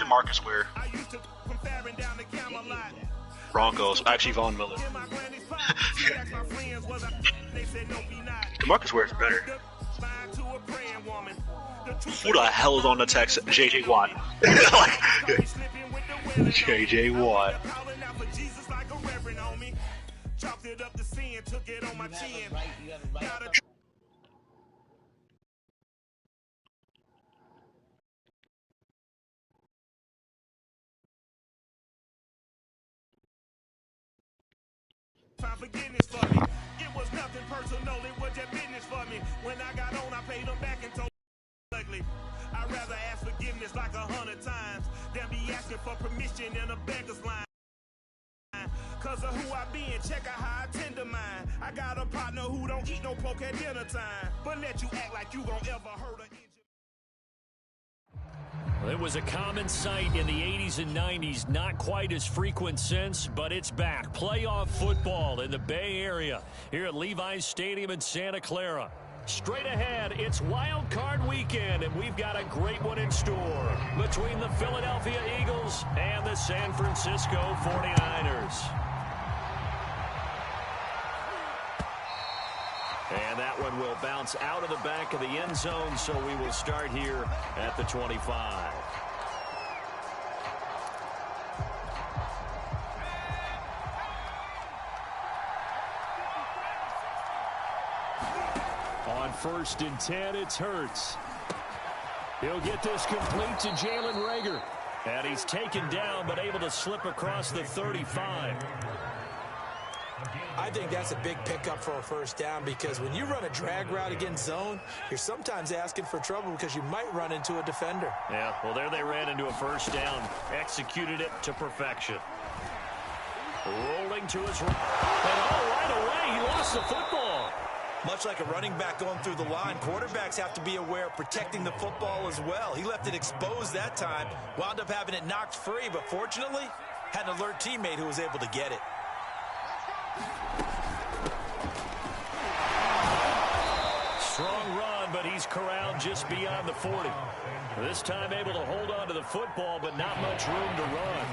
Marcus Ware. Broncos. Actually, Von Miller. Marcus Ware is better. Who the hell is on the text? J.J. Watt. J.J. Watt. Forgiveness for me. It was nothing personal, it was just business for me. When I got on, I paid them back and told ugly. I'd rather ask forgiveness like 100 times than be asking for permission in a beggar's line. Cause of who I be and check out how I tend to mine. I got a partner who don't eat no pork at dinner time, but let you act like you gon' ever hurt an engine. It was a common sight in the 80s and 90s, not quite as frequent since, but it's back. Playoff football in the Bay Area here at Levi's Stadium in Santa Clara. Straight ahead, it's Wild Card Weekend, and we've got a great one in store between the Philadelphia Eagles and the San Francisco 49ers. And that one will bounce out of the back of the end zone, so we will start here at the 25. On 1st and 10, it's Hurts. He'll get this complete to Jalen Reagor. And he's taken down, but able to slip across the 35. I think that's a big pickup for a first down, because when you run a drag route against zone, you're sometimes asking for trouble because you might run into a defender. Yeah, well, there they ran into a first down. Executed it to perfection. Rolling to his right. And right away, he lost the football. Much like a running back going through the line, quarterbacks have to be aware of protecting the football as well. He left it exposed that time, wound up having it knocked free, but fortunately, had an alert teammate who was able to get it. Strong run, but he's corralled just beyond the 40. This time able to hold on to the football, but not much room to run.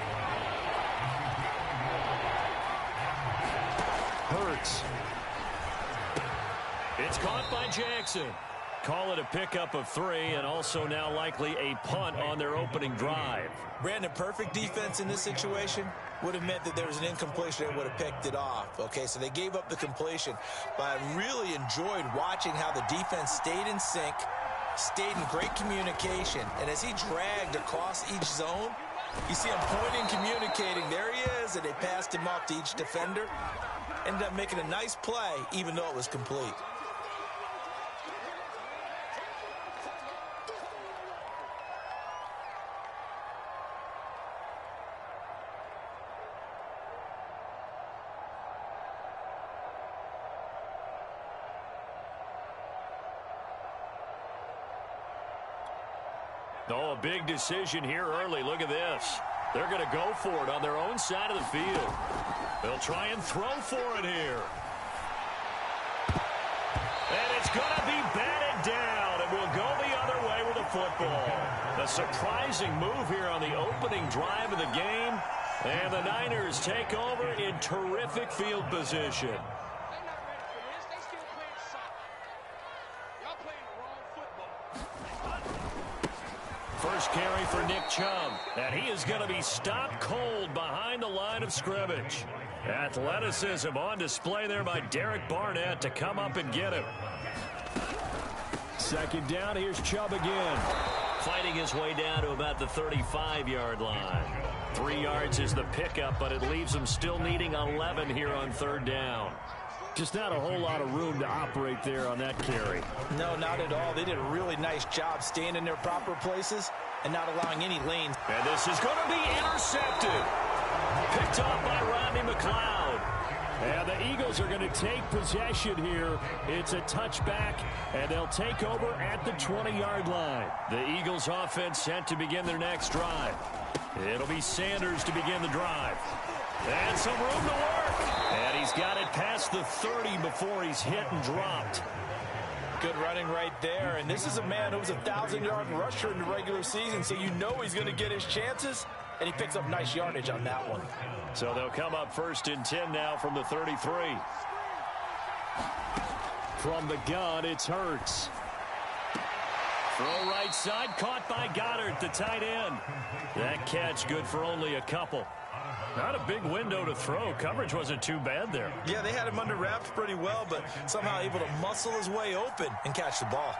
Hurts. It's caught by Jackson. Call it a pickup of 3, and also now likely a punt on their opening drive. Brandon, perfect defense in this situation would have meant that there was an incompletion that would have picked it off. Okay, so they gave up the completion, but I really enjoyed watching how the defense stayed in sync, stayed in great communication, and as he dragged across each zone, you see him pointing, communicating. There he is, and they passed him off to each defender. Ended up making a nice play, even though it was complete. Oh, a big decision here early. Look at this. They're going to go for it on their own side of the field. They'll try and throw for it here. And it's going to be batted down, and we'll go the other way with the football. A surprising move here on the opening drive of the game. And the Niners take over in terrific field position. First carry for Nick Chubb, and he is going to be stopped cold behind the line of scrimmage. Athleticism on display there by Derek Barnett to come up and get him. Second down, here's Chubb again. Fighting his way down to about the 35-yard line. 3 yards is the pickup, but it leaves him still needing 11 here on 3rd down. Just not a whole lot of room to operate there on that carry. No, not at all. They did a really nice job staying in their proper places and not allowing any lanes. And this is going to be intercepted. Picked up by Rodney McLeod. And the Eagles are going to take possession here. It's a touchback, and they'll take over at the 20-yard line. The Eagles offense set to begin their next drive. It'll be Sanders to begin the drive. And some room to work. And he's got it past the 30 before he's hit and dropped. Good running right there. And this is a man who was a 1,000-yard rusher in the regular season, so you know he's going to get his chances, and he picks up nice yardage on that one. So they'll come up 1st and 10 now from the 33. From the gun, it's Hurts. Throw right side, caught by Goddard, the tight end. That catch good for only a couple. Not a big window to throw. Coverage wasn't too bad there. Yeah, they had him under wraps pretty well, but somehow able to muscle his way open and catch the ball.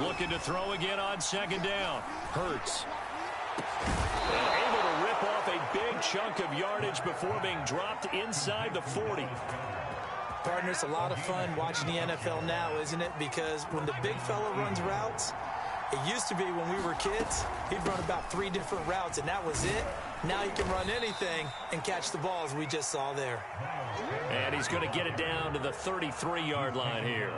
Looking to throw again on 2nd down. Hurts. And able to rip off a big chunk of yardage before being dropped inside the 40. Partner, it's a lot of fun watching the NFL now, isn't it? Because when the big fella runs routes, it used to be when we were kids, he'd run about 3 different routes, and that was it. Now he can run anything and catch the ball, as we just saw there. And he's going to get it down to the 33-yard line here.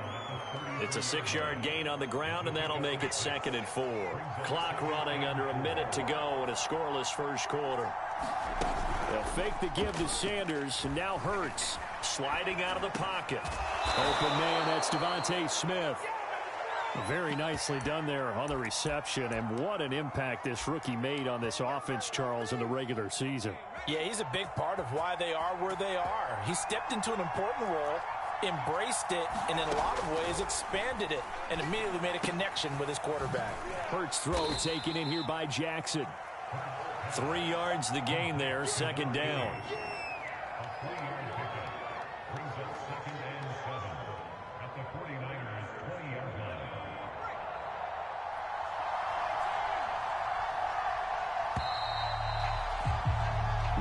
It's a 6-yard gain on the ground, and that'll make it 2nd and 4. Clock running under a minute to go in a scoreless first quarter. They'll fake the give to Sanders, and now Hurts sliding out of the pocket. Open man, that's Devontae Smith. Very nicely done there on the reception, and what an impact this rookie made on this offense, Charles, in the regular season. Yeah, he's a big part of why they are where they are. He stepped into an important role, embraced it, and in a lot of ways expanded it, and immediately made a connection with his quarterback. Hurts throw taken in here by Jackson. 3 yards the gain there, 2nd down.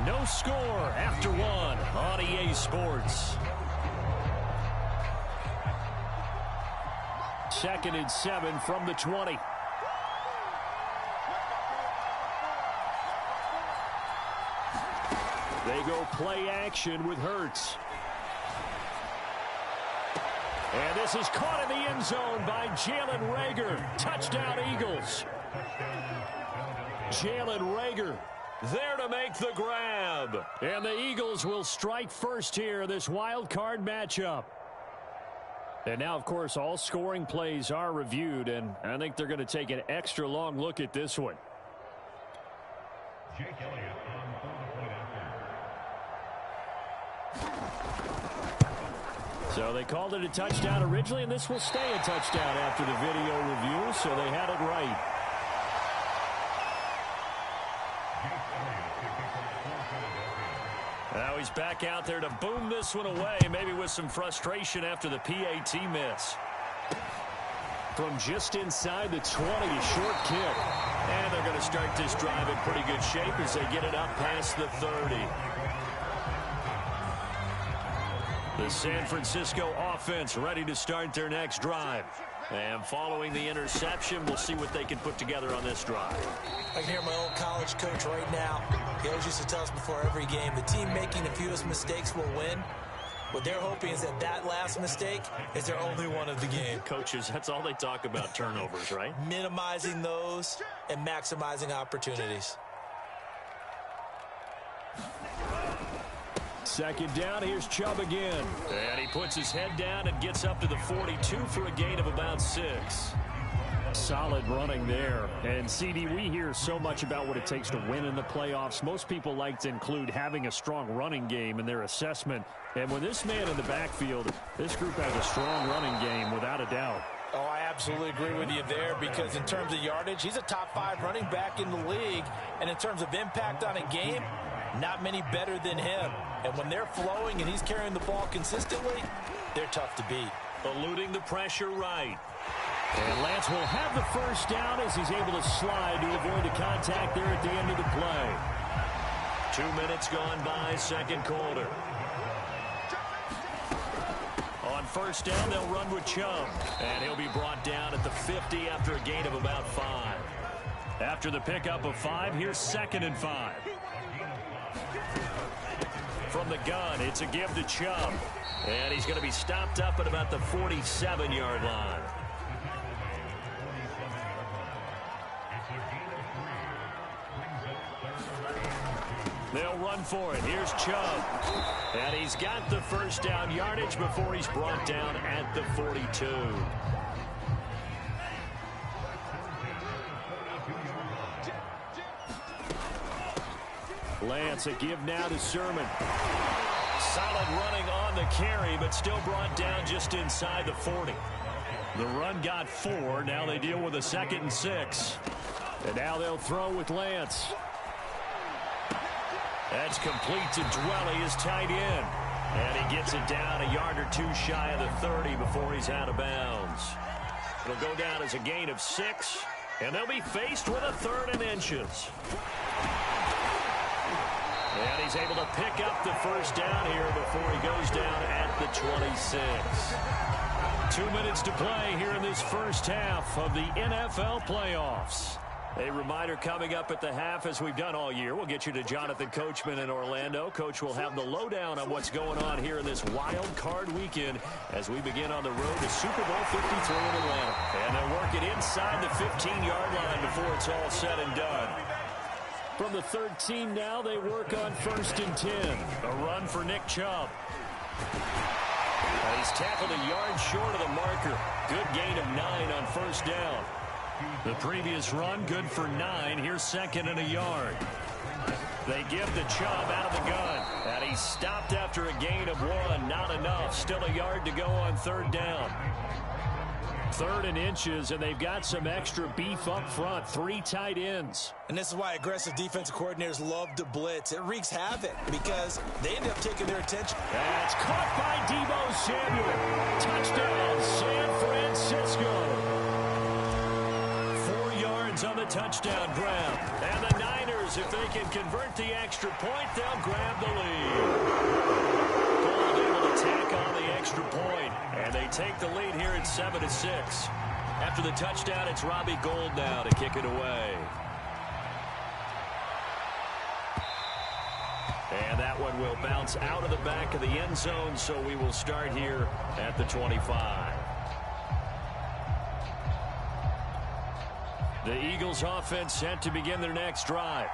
No score after 1 on EA Sports. 2nd and 7 from the 20. They go play action with Hurts. And this is caught in the end zone by Jalen Reagor. Touchdown, Eagles. Jalen Reagor there to make the grab. And the Eagles will strike first here in this wild card matchup. And now, of course, all scoring plays are reviewed, and I think they're going to take an extra long look at this one. So they called it a touchdown originally, and this will stay a touchdown after the video review, so they had it right. Now he's back out there to boom this one away, maybe with some frustration after the PAT miss. From just inside the 20, short kick. And they're going to start this drive in pretty good shape as they get it up past the 30. The San Francisco offense ready to start their next drive. And following the interception, we'll see what they can put together on this drive. I can hear my old college coach right now. He always used to tell us before every game, the team making the fewest mistakes will win. What they're hoping is that that last mistake is their only one of the game. Coaches, that's all they talk about, turnovers, right? Minimizing those and maximizing opportunities. 2nd down, here's Chubb again. And he puts his head down and gets up to the 42 for a gain of about 6. Solid running there. And, CD, we hear so much about what it takes to win in the playoffs. Most people like to include having a strong running game in their assessment. And when this man in the backfield, this group has a strong running game without a doubt. Oh, I absolutely agree with you there, because in terms of yardage, he's a top 5 running back in the league. And in terms of impact on a game, not many better than him. And when they're flowing and he's carrying the ball consistently, they're tough to beat. Eluding the pressure right. And Lance will have the first down as he's able to slide to avoid the contact there at the end of the play. 2 minutes gone by, 2nd quarter. On 1st down, they'll run with Chubb. And he'll be brought down at the 50 after a gain of about 5. After the pickup of 5, here's 2nd and 5. From the gun, it's a give to Chubb. And he's going to be stopped up at about the 47-yard line. They'll run going for it. Here's Chubb. And he's got the first down yardage before he's brought down at the 42. Lance, a give now to Sermon. Solid running on the carry, but still brought down just inside the 40. The run got 4. Now they deal with a 2nd and 6. And now they'll throw with Lance. That's complete to Dwelly, his tight end. And he gets it down a yard or two shy of the 30 before he's out of bounds. It'll go down as a gain of 6. And they'll be faced with a 3rd and inches. And he's able to pick up the first down here before he goes down at the 26. 2 minutes to play here in this first half of the NFL playoffs. A reminder coming up at the half, as we've done all year. We'll get you to Jonathan Coachman in Orlando. Coach will have the lowdown on what's going on here in this wild card weekend as we begin on the road to Super Bowl 53 in Atlanta. And they'll work it inside the 15-yard line before it's all said and done. From the 13 now, they work on 1st and 10. A run for Nick Chubb. And he's tackled a yard short of the marker. Good gain of 9 on 1st down. The previous run, good for 9. Here's 2nd and a yard. They give the Chubb out of the gun. And he's stopped after a gain of 1. Not enough. Still a yard to go on 3rd down. 3rd and inches, and they've got some extra beef up front. 3 tight ends. And this is why aggressive defensive coordinators love to blitz. It wreaks havoc because they end up taking their attention. That's caught by Deebo Samuel. Touchdown, San Francisco. 4 yards on the touchdown grab. And the Niners, if they can convert the extra point, they'll grab the lead. Gold able to tack on the extra point. And they take the lead here at 7-6. After the touchdown, it's Robbie Gould now to kick it away. And that one will bounce out of the back of the end zone, so we will start here at the 25. The Eagles offense set to begin their next drive.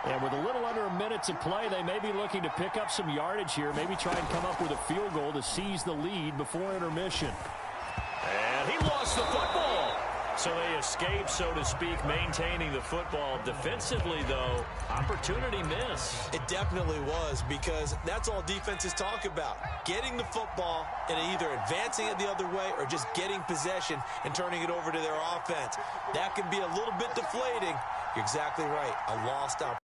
And with a little under a minute to play, they may be looking to pick up some yardage here, maybe try and come up with a field goal to seize the lead before intermission. And he lost the football. So they escape, so to speak, maintaining the football. Defensively, though, opportunity miss. It definitely was, because that's all defenses talk about. Getting the football and either advancing it the other way or just getting possession and turning it over to their offense. That can be a little bit deflating. You're exactly right. A lost opportunity.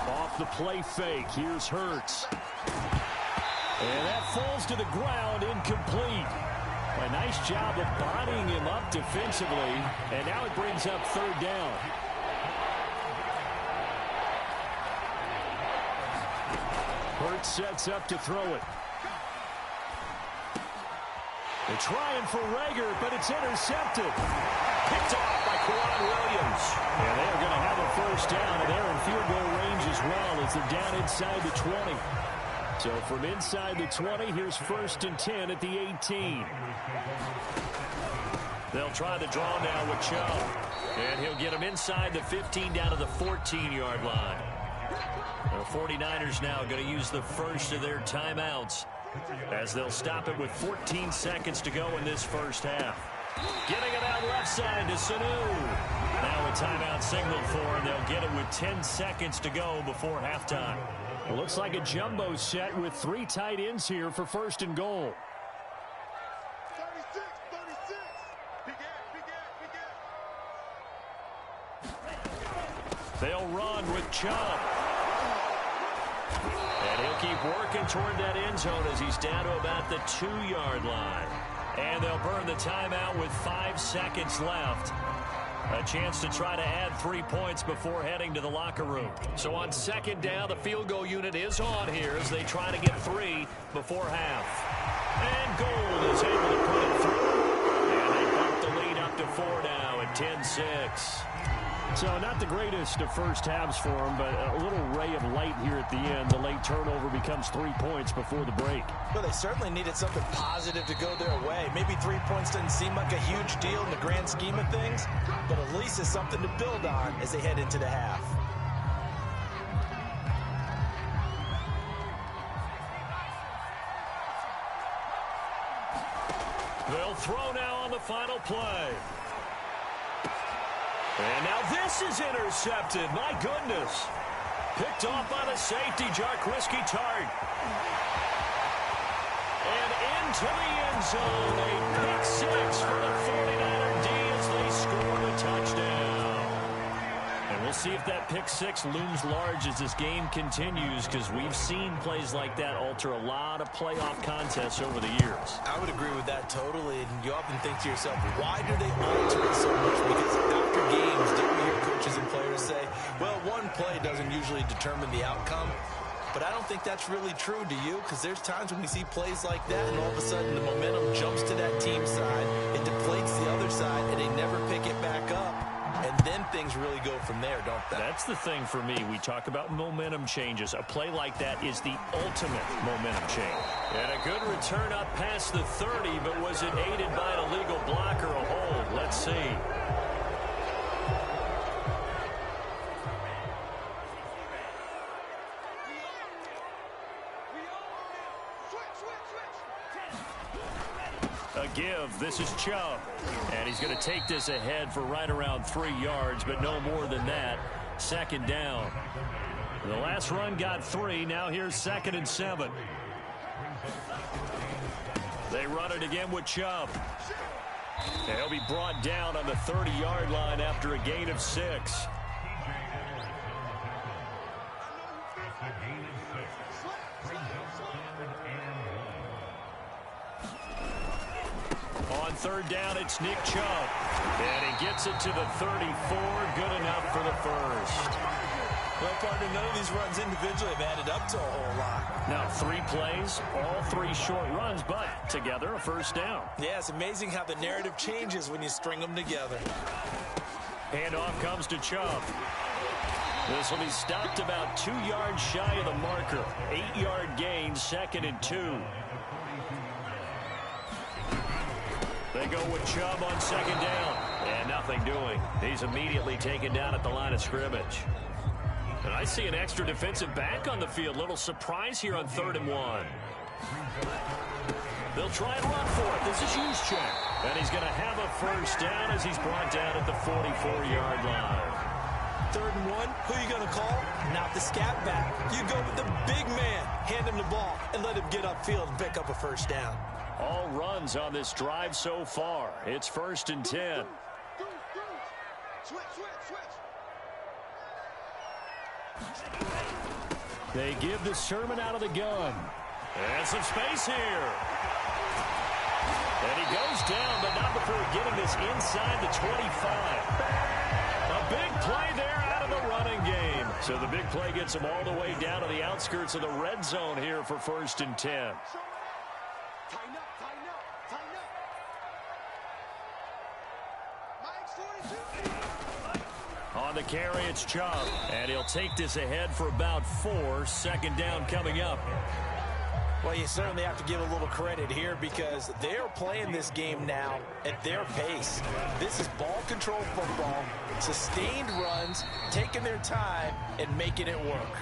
Off the play fake, here's Hurts. And that falls to the ground, incomplete. A nice job of bodying him up defensively, and now it brings up 3rd down. Hurts sets up to throw it. They're trying for Rager, but it's intercepted. Picked off by Kwan Williams. And they're going to have a 1st down, and they're in field goal range as well as they're down inside the 20. So from inside the 20, here's 1st and 10 at the 18. They'll try the draw now with Chubb. And he'll get him inside the 15 down to the 14-yard line. The 49ers now going to use the first of their timeouts as they'll stop it with 14 seconds to go in this first half. Getting it out left side to Sanu. Now a timeout signaled for, and they'll get it with 10 seconds to go before halftime. It looks like a jumbo set with 3 tight ends here for 1st and goal. 36. They'll run with Chubb. And he'll keep working toward that end zone as he's down to about the 2-yard line. And they'll burn the timeout with 5 seconds left. A chance to try to add 3 points before heading to the locker room. So on 2nd down, the field goal unit is on here as they try to get 3 before half. And Gould is able to put it through. And they bump the lead up to 4 now at 10-6. So not the greatest of first halves for him, but a little ray of light here at the end. The late turnover becomes 3 points before the break. Well, they certainly needed something positive to go their way. Maybe 3 points doesn't seem like a huge deal in the grand scheme of things, but at least it's something to build on as they head into the half. They'll throw now on the final play. And now this is intercepted. My goodness. Picked off by the safety, Jarquiski Tart. And into the end zone. A pick six for the 49er D as they score the touchdown. And we'll see if that pick six looms large as this game continues, because we've seen plays like that alter a lot of playoff contests over the years. I would agree with that totally. And you often think to yourself, why do they alter it so much? Because after games, don't we hear coaches and players say, well, one play doesn't usually determine the outcome. But I don't think that's really true, do you? Because there's times when we see plays like that, and all of a sudden the momentum jumps to that team side, it deflates the other side, and they never pick it back up. And then things really go from there, don't they? That's the thing for me. We talk about momentum changes. A play like that is the ultimate momentum change. And a good return up past the 30, but was it aided by an illegal block or a hold? Let's see. A give. This is Chubb. And he's going to take this ahead for right around 3 yards, but no more than that. Second down. The last run got 3. Now here's 2nd and 7. They run it again with Chubb. And he'll be brought down on the 30-yard line after a gain of 6. On third down, it's Nick Chubb. And he gets it to the 34. Good enough for the first. Well, partner, none of these runs individually have added up to a whole lot. Now, 3 plays, all 3 short runs, but together a first down. Yeah, it's amazing how the narrative changes when you string them together. Handoff comes to Chubb. This will be stopped about 2 yards shy of the marker. 8-yard gain, 2nd and 2. They go with Chubb on 2nd down. And nothing doing. He's immediately taken down at the line of scrimmage. And I see an extra defensive back on the field. Little surprise here on 3rd and 1. They'll try and run for it. This is Juszczyk. And he's going to have a first down as he's brought down at the 44-yard line. 3rd and 1, who are you going to call? Not the scat back. You go with the big man. Hand him the ball and let him get upfield and pick up a first down. All runs on this drive so far. It's 1st and 10. They give the Sermon out of the gun. And some space here. And he goes down, but not before getting this inside the 25. A big play there out of the running game. So the big play gets him all the way down to the outskirts of the red zone here for 1st and 10. On the carry, it's Chubb. And he'll take this ahead for about 4. 2nd down coming up. Well, you certainly have to give a little credit here because they're playing this game now at their pace. This is ball control football, sustained runs, taking their time, and making it work.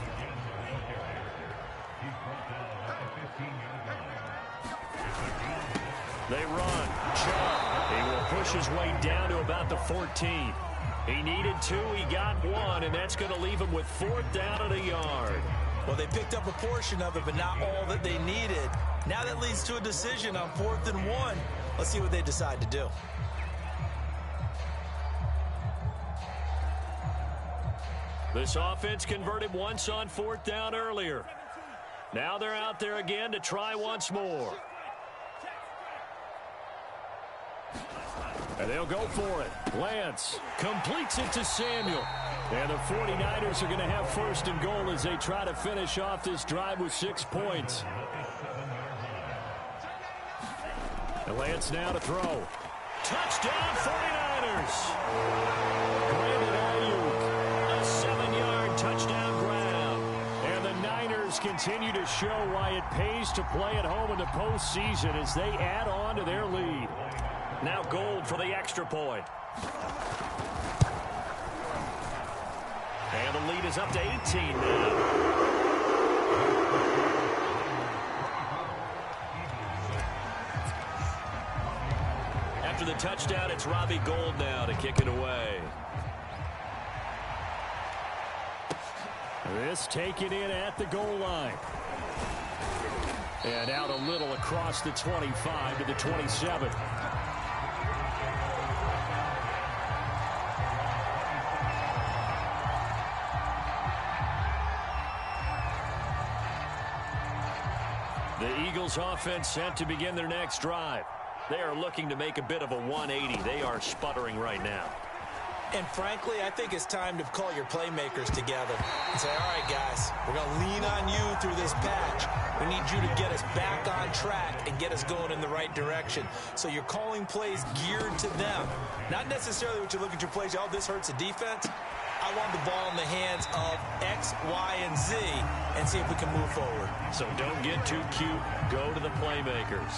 They run. Chubb. He will push his way down to about the 14. He needed 2. He got 1, and that's going to leave him with 4th down at a yard. Well, they picked up a portion of it, but not all that they needed. Now that leads to a decision on 4th and 1. Let's see what they decide to do. This offense converted once on 4th down earlier. Now they're out there again to try once more. And they'll go for it. Lance completes it to Samuel. And the 49ers are going to have 1st and goal as they try to finish off this drive with 6 points. And Lance now to throw. Touchdown 49ers. Brandon Ayuk, a 7-yard touchdown grab. And the Niners continue to show why it pays to play at home in the postseason as they add on to their lead. Now Gold for the extra point. And the lead is up to 18 now. After the touchdown, it's Robbie Gould now to kick it away. This taken in at the goal line. And out a little across the 25 to the 27. The Eagles offense set to begin their next drive. They are looking to make a bit of a 180. They are sputtering right now. And frankly, I think it's time to call your playmakers together and say, all right, guys, we're going to lean on you through this patch. We need you to get us back on track and get us going in the right direction. So you're calling plays geared to them. Not necessarily what you look at your plays, oh, this hurts the defense. I want the ball in the hands of X, Y, and Z and see if we can move forward. So don't get too cute. Go to the playmakers.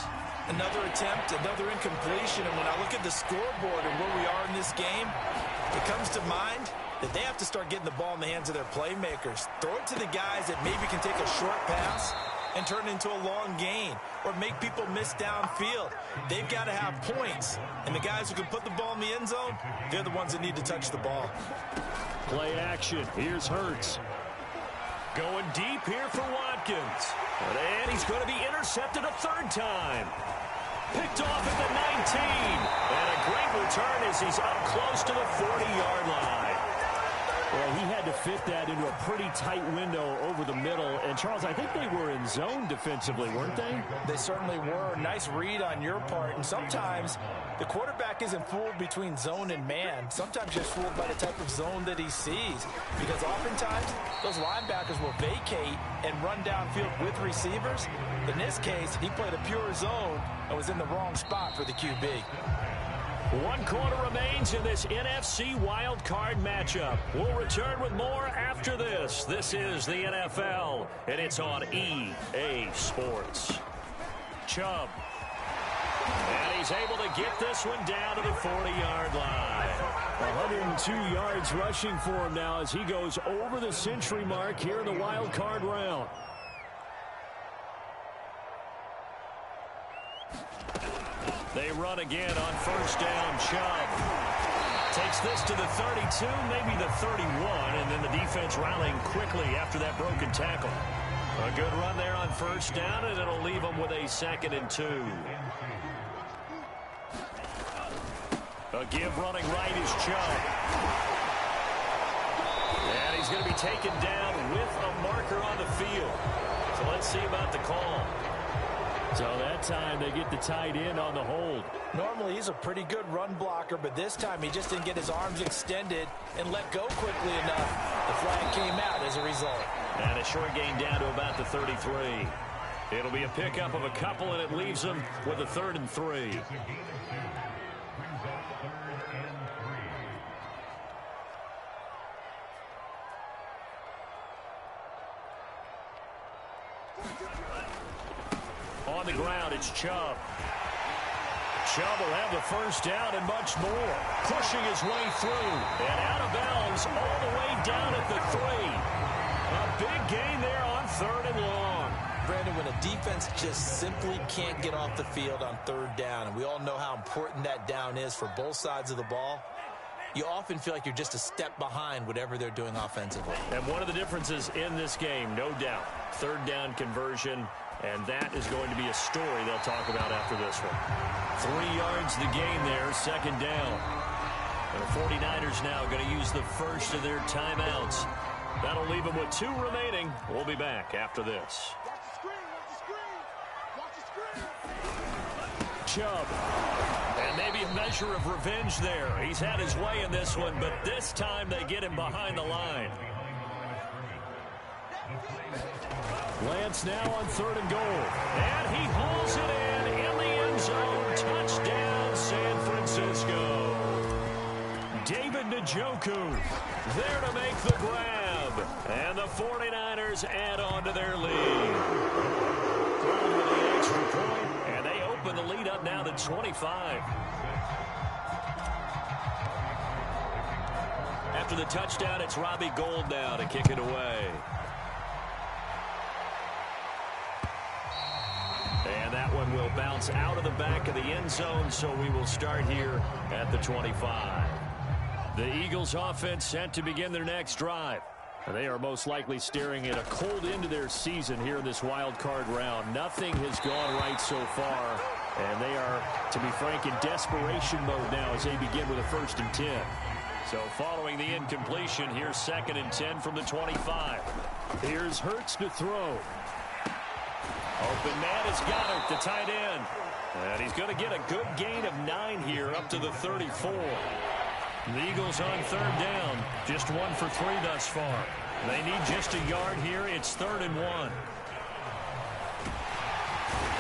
Another attempt, another incompletion. And when I look at the scoreboard and where we are in this game, it comes to mind that they have to start getting the ball in the hands of their playmakers. Throw it to the guys that maybe can take a short pass and turn it into a long gain or make people miss downfield. They've got to have points. And the guys who can put the ball in the end zone, they're the ones that need to touch the ball. Play action. Here's Hurts. Going deep here for Watkins. And he's going to be intercepted a third time. Picked off at the 19. And a great return as he's up close to the 40-yard line. Well, he had to fit that into a pretty tight window over the middle. And, Charles, I think they were in zone defensively, weren't they? They certainly were. Nice read on your part. And sometimes the quarterback isn't fooled between zone and man. Sometimes just fooled by the type of zone that he sees. Because oftentimes, those linebackers will vacate and run downfield with receivers. In this case, he played a pure zone and was in the wrong spot for the QB. 1 quarter remains in this NFC wild card matchup. We'll return with more after this. This is the NFL, and it's on EA Sports. Chubb. And he's able to get this one down to the 40-yard line. 102 yards rushing for him now as he goes over the century mark here in the wild card round. They run again on first down. Chubb takes this to the 32, maybe the 31, and then the defense rallying quickly after that broken tackle. A good run there on first down, and it'll leave them with a 2nd and 2. A give running right is Chubb. And he's going to be taken down with a marker on the field. So let's see about the call. So that time they get the tight end on the hold. Normally he's a pretty good run blocker, but this time he just didn't get his arms extended and let go quickly enough. The flag came out as a result. And a short gain down to about the 33. It'll be a pickup of a couple, and it leaves them with a 3rd and 3. On the ground, it's Chubb. Chubb will have the first down and much more. Pushing his way through. And out of bounds all the way down at the 3. A big gain there on 3rd and long. Brandon, when a defense just simply can't get off the field on 3rd down, and we all know how important that down is for both sides of the ball, you often feel like you're just a step behind whatever they're doing offensively. And one of the differences in this game, no doubt, 3rd down conversion. And that is going to be a story they'll talk about after this one. 3 yards the gain there, 2nd down. And the 49ers now going to use the first of their timeouts. That'll leave them with 2 remaining. We'll be back after this. Chubb. And maybe a measure of revenge there. He's had his way in this one, but this time they get him behind the line. Lance now on 3rd and goal. And he hauls it in the end zone. Touchdown, San Francisco. David Njoku there to make the grab. And the 49ers add on to their lead. Gold with the extra point. And they open the lead up now to 25. After the touchdown, it's Robbie Gould now to kick it away. And And that one will bounce out of the back of the end zone, so we will start here at the 25. The Eagles offense set to begin their next drive. They are most likely staring at a cold end to their season here in this wild card round. Nothing has gone right so far, and they are, to be frank, in desperation mode now as they begin with a 1st and 10. So following the incompletion, here's 2nd and 10 from the 25. Here's Hurts to throw. Open man has got it, the tight end. And he's going to get a good gain of 9 here up to the 34. The Eagles on 3rd down, just 1 for 3 thus far. They need just a yard here. It's 3rd and 1.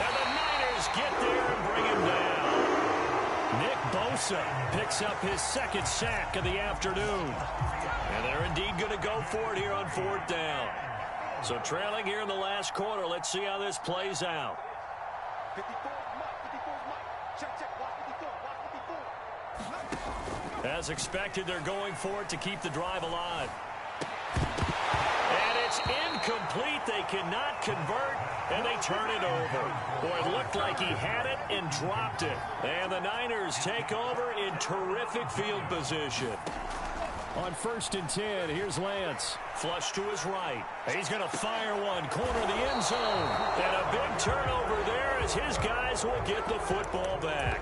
And the Niners get there and bring him down. Nick Bosa picks up his 2nd sack of the afternoon. And they're indeed going to go for it here on 4th down. So trailing here in the last quarter. Let's see how this plays out. 54, check, watch 54, watch 54. As expected, they're going for it to keep the drive alive. And it's incomplete. They cannot convert, and they turn it over. Boy, it looked like he had it and dropped it. And the Niners take over in terrific field position. On 1st and 10, here's Lance. Flush to his right. He's going to fire one, corner of the end zone. And a big turnover there as his guys will get the football back.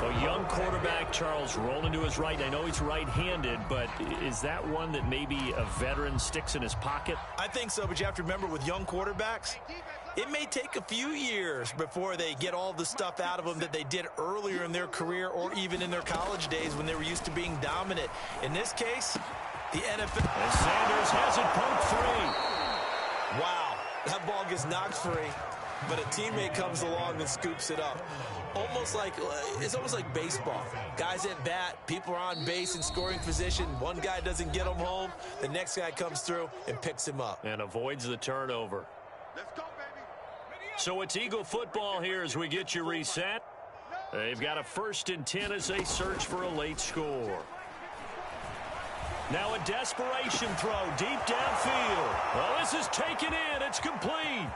A young quarterback, Charles, rolling to his right. I know he's right-handed, but is that one that maybe a veteran sticks in his pocket? I think so, but you have to remember with young quarterbacks, it may take a few years before they get all the stuff out of them that they did earlier in their career or even in their college days when they were used to being dominant. In this case, the NFL... And Sanders has it poked free. Wow, that ball gets knocked free, but a teammate comes along and scoops it up. It's almost like baseball. Guys at bat, people are on base in scoring position. One guy doesn't get him home. The next guy comes through and picks him up. And avoids the turnover. Let's go, baby. So it's Eagle football here as we get you reset. They've got a 1st and 10 as they search for a late score. Now a desperation throw deep downfield. Well, this is taken in. It's complete.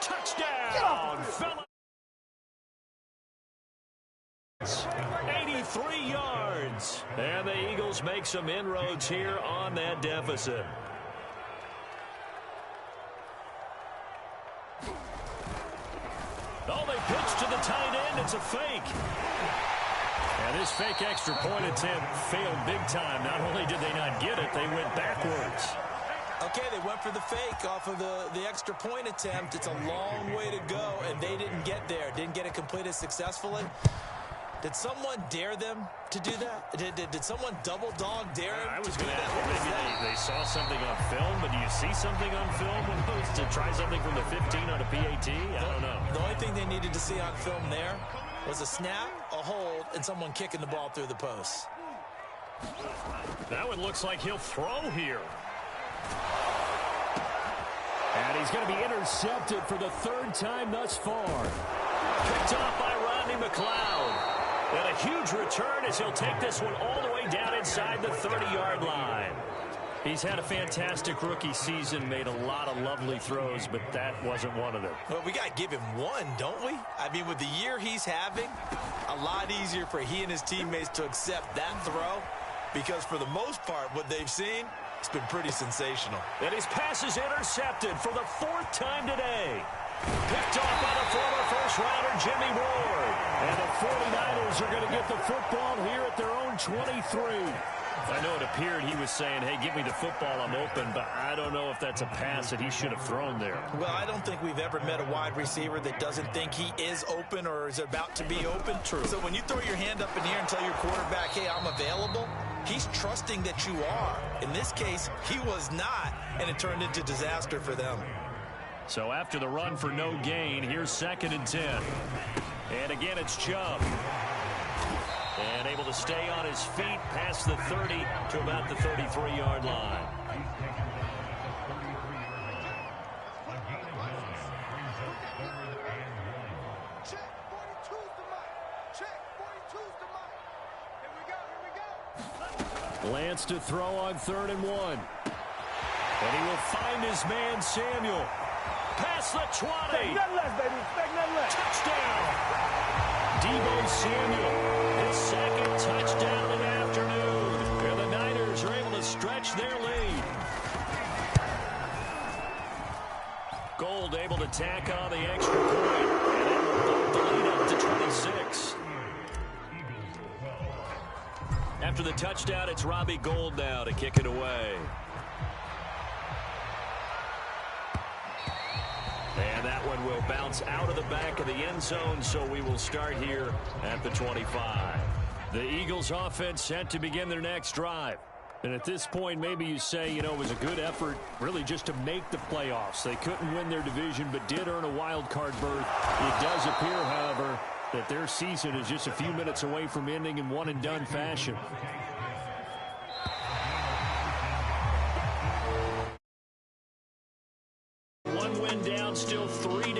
Touchdown. Fella. 83 yards. And the Eagles make some inroads here on that deficit. Oh, they pitch to the tight end. It's a fake. And this fake extra point attempt failed big time. Not only did they not get it, they went backwards. Okay, they went for the fake off of the extra point attempt. It's a long way to go, and they didn't get there. Didn't get it completed successfully. Did someone dare them to do that? Did someone double dog dare them? I was going to ask, maybe they saw something on film, but do you see something on film when it was to try something from the 15 on a PAT? I don't know. The only thing they needed to see on film there was a snap, a hold, and someone kicking the ball through the post. That one looks like he'll throw here. And he's going to be intercepted for the 3rd time thus far. Picked off by Rodney McLeod. And a huge return as he'll take this one all the way down inside the 30-yard line. He's had a fantastic rookie season, made a lot of lovely throws, but that wasn't one of them. Well, we got to give him one, don't we? I mean, with the year he's having, a lot easier for he and his teammates to accept that throw because for the most part, what they've seen, it's been pretty sensational. And his pass is intercepted for the 4th time today. Picked off by the former first-rounder Jimmy Ward. And the 49ers are going to get the football here at their own 23. I know it appeared he was saying, hey, give me the football, I'm open, but I don't know if that's a pass that he should have thrown there. Well, I don't think we've ever met a wide receiver that doesn't think he is open or is about to be open. True. So when you throw your hand up in the air and tell your quarterback, hey, I'm available, he's trusting that you are. In this case, he was not, and it turned into disaster for them. So after the run for no gain, here's 2nd and 10. And again, it's Chubb. And able to stay on his feet past the 30 to about the 33-yard line. Check, 42's the mic. Check, 42's the mic. Here we go. Lance to throw on 3rd and 1. And he will find his man, Samuel. Past the 20. Expect nothing less, baby. Expect nothing less. Touchdown. Deebo Samuel, his second touchdown of the afternoon. And the Niners are able to stretch their lead. Gold able to tack on the extra point. And it will bump the lead up to 26. After the touchdown, it's Robbie Gould now to kick it away. And that one will bounce out of the back of the end zone, so we will start here at the 25. The Eagles offense set to begin their next drive. And at this point, maybe you say, it was a good effort really just to make the playoffs. They couldn't win their division, but did earn a wild card berth. It does appear, however, that their season is just a few minutes away from ending in one-and-done fashion. One win down, still 3